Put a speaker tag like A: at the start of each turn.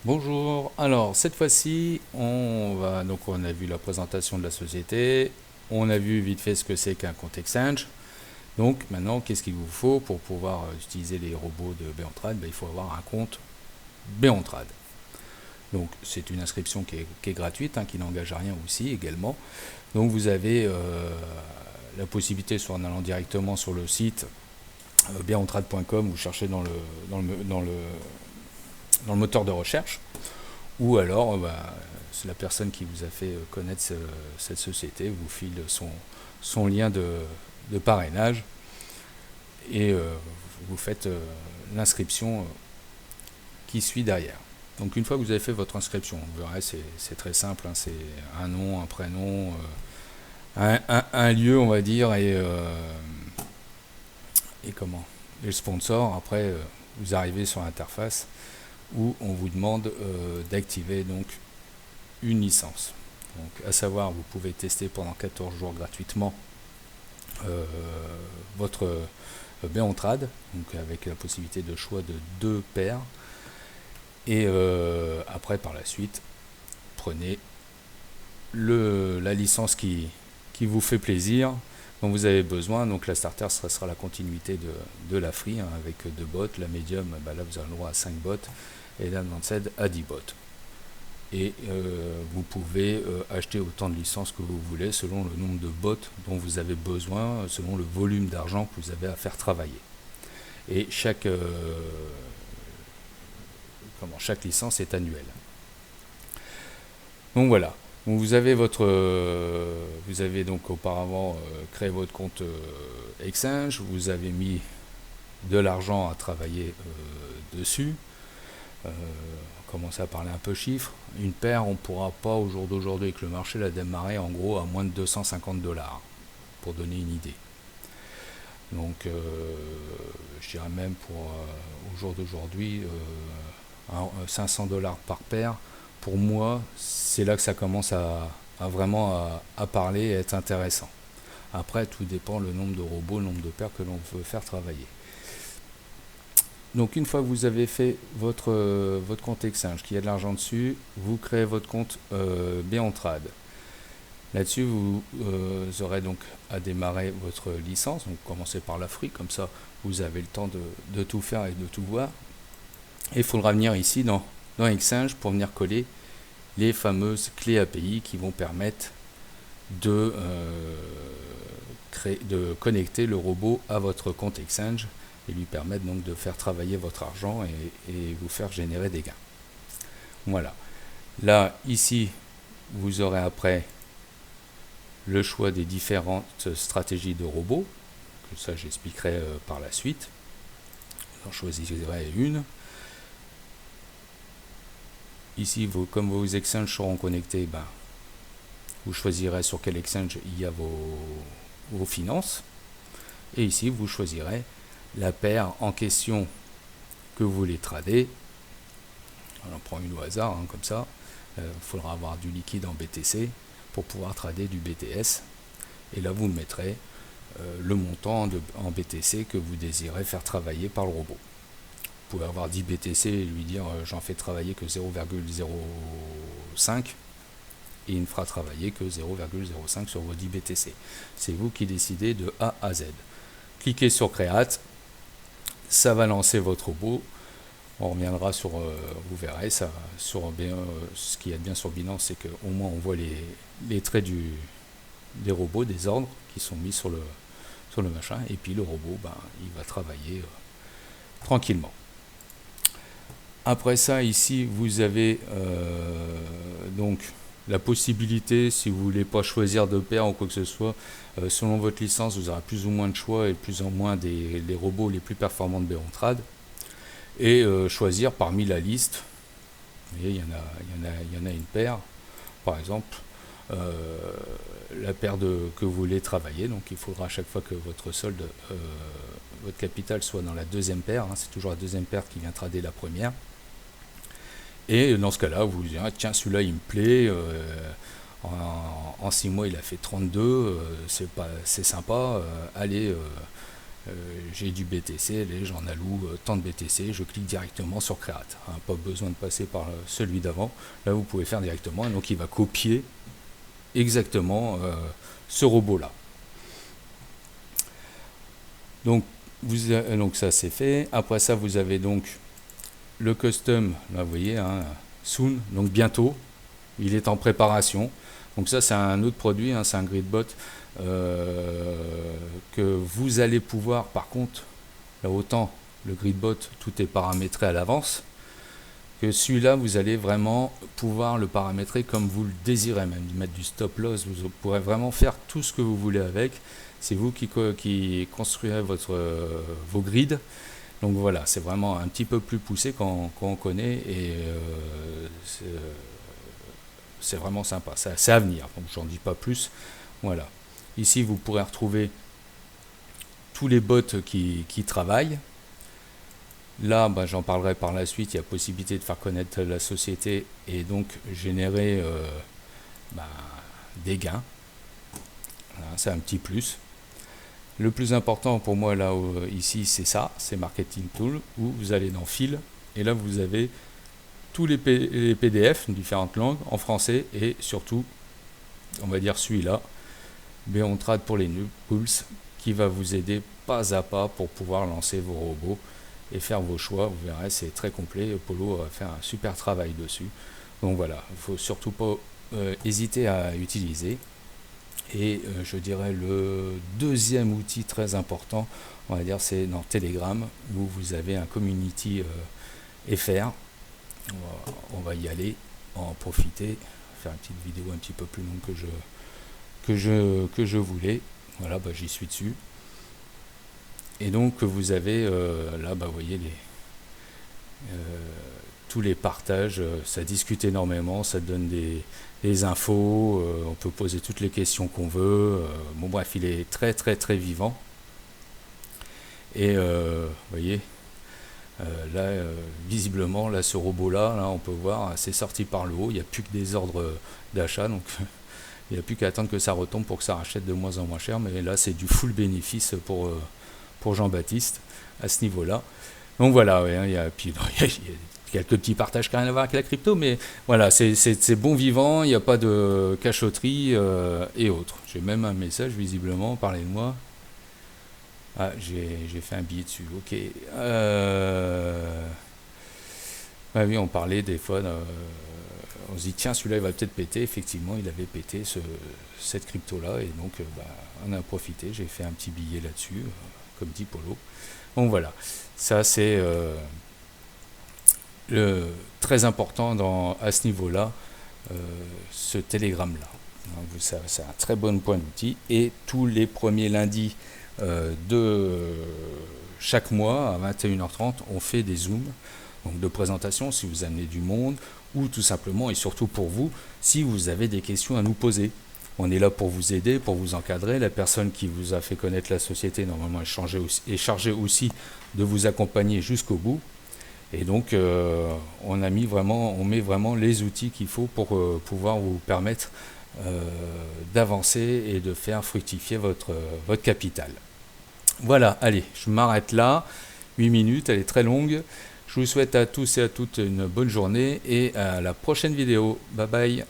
A: Bonjour, alors cette fois-ci on a vu la présentation de la société, on a vu vite fait ce que c'est qu'un compte exchange. Donc maintenant qu'est-ce qu'il vous faut pour pouvoir utiliser les robots de Beontrad? Il faut avoir un compte Beontrad. Donc c'est une inscription qui est gratuite, qui n'engage à rien aussi également. Donc vous avez la possibilité, soit en allant directement sur le site beontrad.com, vous cherchez dans le moteur de recherche, ou alors c'est la personne qui vous a fait connaître cette société vous file son lien de parrainage et vous faites l'inscription qui suit derrière. Donc une fois que vous avez fait votre inscription, vous verrez, c'est très simple, c'est un nom, un prénom, un lieu on va dire, et le sponsor. Après vous arrivez sur l'interface où on vous demande d'activer donc une licence. Donc, à savoir, vous pouvez tester pendant 14 jours gratuitement votre Beontrad, donc avec la possibilité de choix de 2 paires. Et après, par la suite, prenez la licence qui vous fait plaisir, dont vous avez besoin. Donc la starter sera la continuité de la free, avec 2 bots. La medium, là vous avez le droit à 5 bots, et l'advanced à 10 bots. Et vous pouvez acheter autant de licences que vous voulez selon le nombre de bots dont vous avez besoin, selon le volume d'argent que vous avez à faire travailler. Et chaque licence est annuelle. Donc voilà. Donc vous avez donc auparavant créé votre compte exchange, vous avez mis de l'argent à travailler dessus. Commencer à parler un peu chiffres. Une paire, on ne pourra pas au jour d'aujourd'hui, avec le marché l'a démarré en gros à moins de 250$, pour donner une idée. Donc je dirais même pour au jour d'aujourd'hui 500$ par paire. Pour moi, c'est là que ça commence à vraiment à parler et être intéressant. Après, tout dépend le nombre de robots, le nombre de paires que l'on veut faire travailler. Donc une fois que vous avez fait votre compte exchange, qu'il y a de l'argent dessus, vous créez votre compte Beontrad. Là-dessus, vous aurez donc à démarrer votre licence. Donc commencez par la free, comme ça vous avez le temps de tout faire et de tout voir. Et il faudra venir ici dans Exchange pour venir coller les fameuses clés API qui vont permettre de connecter le robot à votre compte exchange et lui permettre donc de faire travailler votre argent et vous faire générer des gains. Voilà. Là, ici, vous aurez après le choix des différentes stratégies de robots. Que ça, j'expliquerai par la suite. J'en choisirai une. Ici, comme vos exchanges seront connectés, vous choisirez sur quel exchange il y a vos finances. Et ici, vous choisirez la paire en question que vous voulez trader. On en prend une au hasard, comme ça. Il faudra avoir du liquide en BTC pour pouvoir trader du BTS. Et là, vous mettrez le montant en BTC que vous désirez faire travailler par le robot. Vous pouvez avoir 10 BTC et lui dire j'en fais travailler que 0,05 et il ne fera travailler que 0,05 sur vos 10 BTC. C'est vous qui décidez de A à Z. Cliquez sur Create, ça va lancer votre robot. On reviendra sur, vous verrez, ça, sur ce qu'il y a de bien sur Binance, c'est qu'au moins on voit les traits des robots, des ordres qui sont mis sur le machin, et puis le robot, il va travailler tranquillement. Après ça, ici, vous avez donc la possibilité, si vous ne voulez pas choisir de paire ou quoi que ce soit, selon votre licence, vous aurez plus ou moins de choix et plus ou moins des robots les plus performants de Beontrad. Et choisir parmi la liste. Vous voyez, il y en a une paire, par exemple, la paire que vous voulez travailler. Donc il faudra à chaque fois que votre solde, votre capital soit dans la deuxième paire. C'est toujours la deuxième paire qui vient trader la première. Et dans ce cas-là, vous vous dites, tiens, celui-là il me plaît, en 6 mois il a fait 32, c'est sympa, allez, j'ai du BTC, allez, j'en alloue tant de BTC, je clique directement sur Create. Hein, pas besoin de passer par celui d'avant. Là, vous pouvez faire directement. Et donc, il va copier exactement ce robot-là. Donc, donc ça, c'est fait. Après ça, vous avez donc le custom. Là, vous voyez, hein, soon, donc bientôt. Il est en préparation. Donc ça, c'est un autre produit, hein, c'est un gridbot que vous allez pouvoir, par contre, là autant le gridbot, tout est paramétré à l'avance, que celui-là, vous allez vraiment pouvoir le paramétrer comme vous le désirez, même mettre du stop loss, vous pourrez vraiment faire tout ce que vous voulez avec. C'est vous qui construirez vos grids. Donc voilà, c'est vraiment un petit peu plus poussé quand on connaît et c'est vraiment sympa, c'est à venir, donc j'en dis pas plus. Voilà, ici vous pourrez retrouver tous les bots qui travaillent. Là, j'en parlerai par la suite, il y a possibilité de faire connaître la société et donc générer des gains. Voilà, c'est un petit plus. Le plus important pour moi là ici, c'est ça, c'est Marketing Tool, où vous allez dans Fil et là vous avez tous les PDF, différentes langues, en français et surtout, on va dire celui-là, Beontrad pour les Pulse, qui va vous aider pas à pas pour pouvoir lancer vos robots et faire vos choix. Vous verrez, c'est très complet. Polo va faire un super travail dessus. Donc voilà, il ne faut surtout pas hésiter à utiliser. Et je dirais le deuxième outil très important, on va dire, c'est dans Telegram, où vous avez un community FR. On va y aller, en profiter, faire une petite vidéo un petit peu plus longue que je voulais. Voilà, j'y suis dessus. Et donc vous avez là, vous voyez tous les partages, ça discute énormément, ça donne des infos, on peut poser toutes les questions qu'on veut. Bon bref, il est très très très vivant. Et vous voyez, là, visiblement, là, ce robot-là, on peut voir, c'est sorti par le haut, il n'y a plus que des ordres d'achat, donc il n'y a plus qu'à attendre que ça retombe pour que ça rachète de moins en moins cher, mais là, c'est du full bénéfice pour Jean-Baptiste à ce niveau-là. Donc voilà, ouais, il y a quelques petits partages qui n'ont rien à voir avec la crypto, mais voilà, c'est bon vivant, il n'y a pas de cachotterie et autres. J'ai même un message, visiblement, parlez-moi. Ah, j'ai fait un billet dessus, ok. Ah oui, on parlait des fois, on se dit tiens, celui-là il va peut-être péter. Effectivement, il avait pété cette crypto-là, et donc on a profité. J'ai fait un petit billet là-dessus, comme dit Polo. Donc voilà, ça c'est très important à ce niveau-là, ce Telegram-là. C'est un très bon point d'outil, et tous les premiers lundis de chaque mois à 21h30 on fait des zooms, donc de présentation si vous amenez du monde, ou tout simplement et surtout pour vous si vous avez des questions à nous poser. On est là pour vous aider, pour vous encadrer. La personne qui vous a fait connaître la société normalement est chargée aussi de vous accompagner jusqu'au bout, et donc on met vraiment les outils qu'il faut pour pouvoir vous permettre d'avancer et de faire fructifier votre capital. Voilà, allez, je m'arrête là. 8 minutes, elle est très longue. Je vous souhaite à tous et à toutes une bonne journée et à la prochaine vidéo. Bye bye.